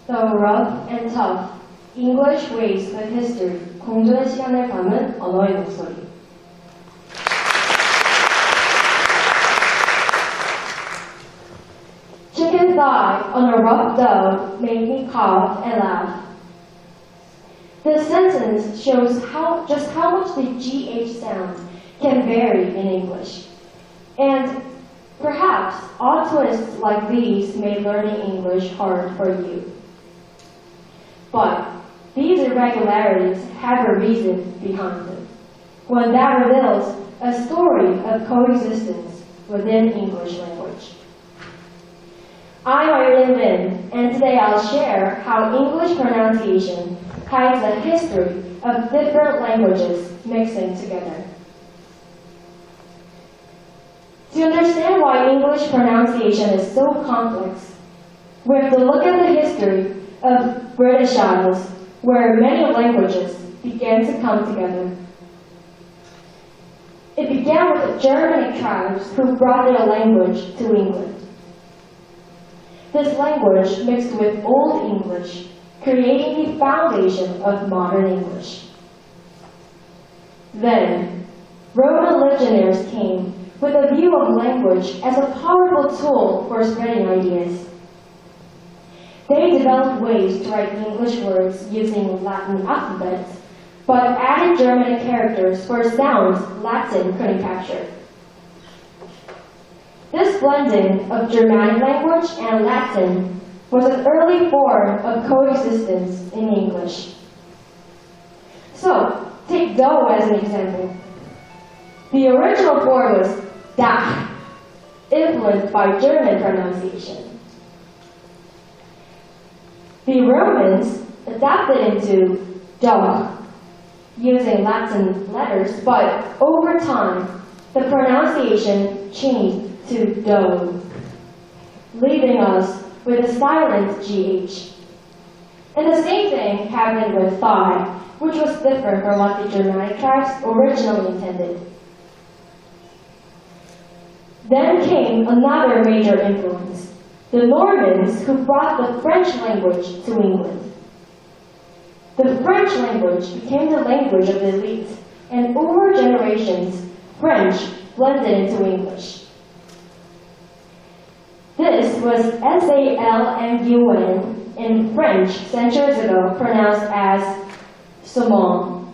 The rough and tough English ways with history. 공존의 시간을 담은 언어의 목소리. Chicken thigh on a rough dough made me cough and laugh. This sentence shows just how much the GH sound can vary in English. And perhaps odd twists like these made learning English hard for you. But these irregularities have a reason behind them, one that reveals a story of coexistence within English language. I'm Irene Lin, and today I'll share how English pronunciation hides a history of different languages mixing together. To understand why English pronunciation is so complex, we have to look at the history of British Isles, where many languages began to come together. It began with the Germanic tribes who brought their language to England. This language mixed with Old English, creating the foundation of modern English. Then, Roman legionaries came with a view of language as a powerful tool for spreading ideas. They developed ways to write English words using Latin alphabets, but added Germanic characters for sounds Latin couldn't capture. This blending of Germanic language and Latin was an early form of coexistence in English. So, take dough as an example. The original form was da, influenced by German pronunciation. The Romans adapted into dough, using Latin letters, but over time, the pronunciation changed to dough, leaving us with a silent GH. And the same thing happened with thigh, which was different from what the Germanic tribes originally intended. Then came another major influence, the Normans who brought the French language to England. The French language became the language of the elite, and over generations, French blended into English. This was S-A-L-M-U-N in French centuries ago, pronounced as saumon.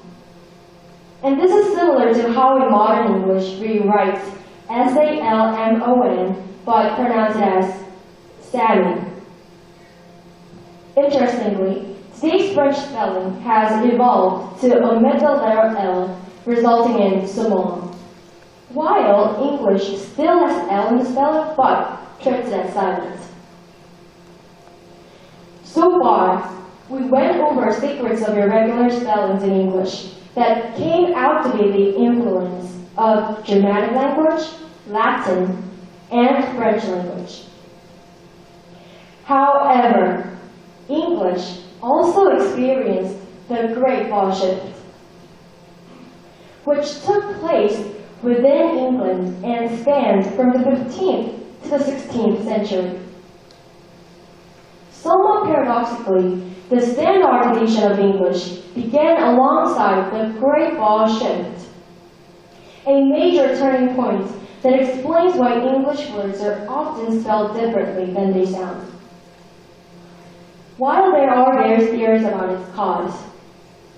And this is similar to how in modern English we write S-A-L-M-O-N, but pronounce it as salmon. Interestingly, today's French spelling has evolved to omit the letter L, resulting in saumon, while English still has L in the spelling, but treats it as silent. So far, we went over secrets of irregular spellings in English that came out to be the influence of Germanic language, Latin, and French language. However, English also experienced the Great Vowel Shift, which took place within England and spanned from the 15th to the 16th century. Somewhat paradoxically, the standardization of English began alongside the Great Vowel Shift, a major turning point that explains why English words are often spelled differently than they sound. While there are various theories about its cause,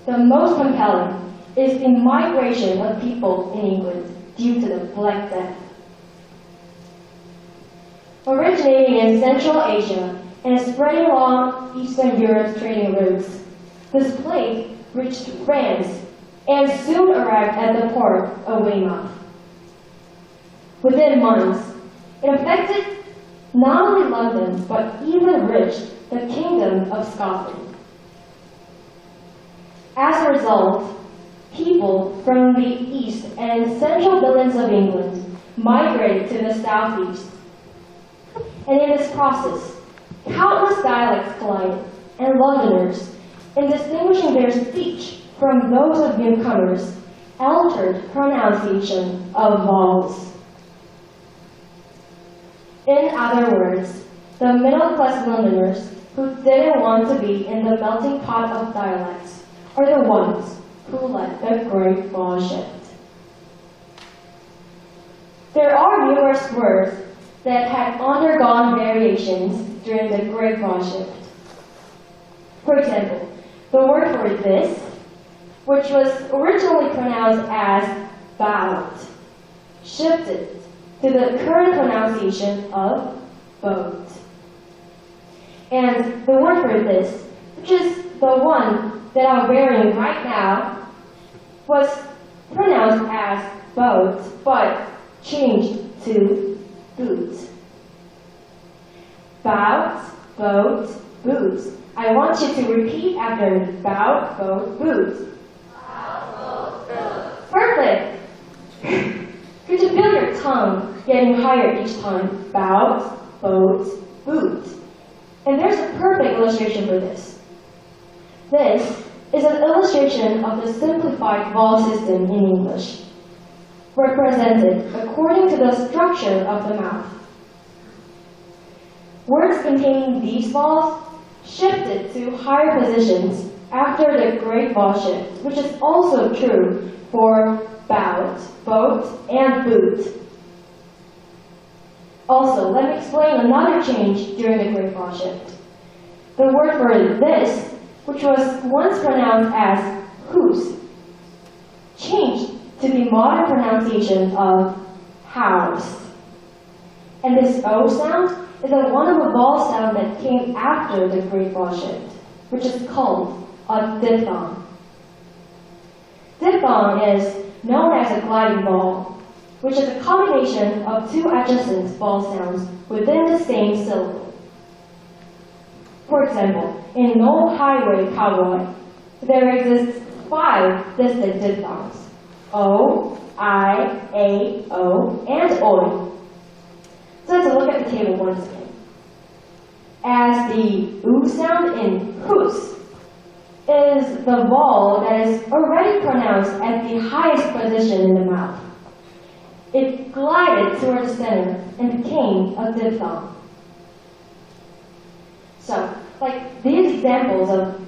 the most compelling is the migration of people in England due to the Black Death. Originating in Central Asia and spreading along Eastern Europe's trading routes, this plague reached France and soon arrived at the port of Weymouth. Within months, it affected not only London, but even reached the Kingdom of Scotland. As a result, people from the east and central Midlands of England migrated to the southeast. And in this process, countless dialects collided, and Londoners, in distinguishing their speech from those of newcomers, altered pronunciation of vowels. In other words, the middle-class Londoners who didn't want to be in the melting pot of dialects are the ones who let the Great Fall shift. There are numerous words that had undergone variations during the Great Fall shift. For example, the word for this, which was originally pronounced as bout, shifted to the current pronunciation of boat. And the word for this, which is the one that I'm wearing right now, was pronounced as boat, but changed to boot. Bout, boat, boot. I want you to repeat after me. Bout, boat, boot. Bout, boat, boot. Perfect! Could you feel your tongue getting higher each time? Bout, boat, boot. And there's a perfect illustration for this. This is an illustration of the simplified vowel system in English, represented according to the structure of the mouth. Words containing these vowels shifted to higher positions after the Great Vowel shift, which is also true for bout, boat, and boot. Also, let me explain another change during the Great Vowel shift. The word for this, which was once pronounced as whose, changed to the modern pronunciation of house. And this O sound is one of the vowel sounds that came after the Great Vowel shift, which is called a diphthong. Diphthong is known as a gliding vowel, which is a combination of two adjacent vowel sounds within the same syllable. For example, in No Highway Cowboy, there exists 5 distinct diphthongs: O, I, A, O, and Oi. So let's look at the table once again. As the oo sound in whose is the vowel that is already pronounced at the highest position in the mouth. It glided toward the center and became a diphthong. So, like these examples of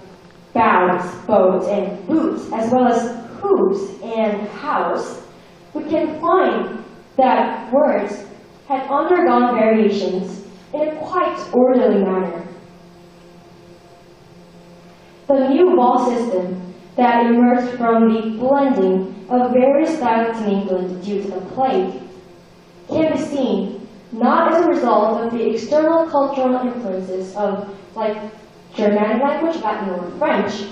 bouts, boats, and boots, as well as whose and house, we can find that words had undergone variations in a quite orderly manner. The new vowel system that emerged from the blending of various dialects in England due to the plague can be seen not as a result of the external cultural influences of, like, Germanic language, Latin, or French,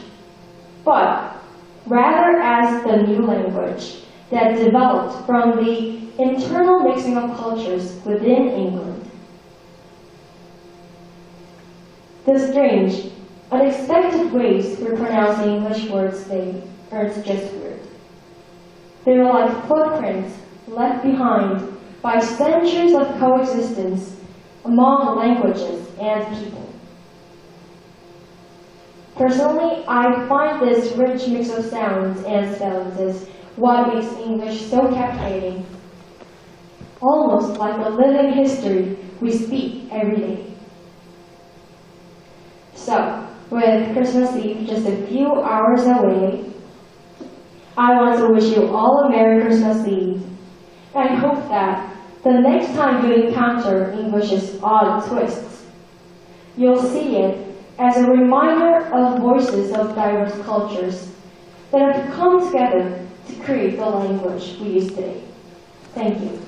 but rather as the new language that developed from the internal mixing of cultures within England. The strange, unexpected ways for pronouncing English words today aren't just weird. They are like footprints left behind by centuries of coexistence among languages and people. Personally, I find this rich mix of sounds and spellings is what makes English so captivating, almost like a living history we speak every day. So, with Christmas Eve just a few hours away, I want to wish you all a Merry Christmas Eve. And I hope that the next time you encounter English's odd twists, you'll see it as a reminder of voices of diverse cultures that have come together to create the language we use today. Thank you.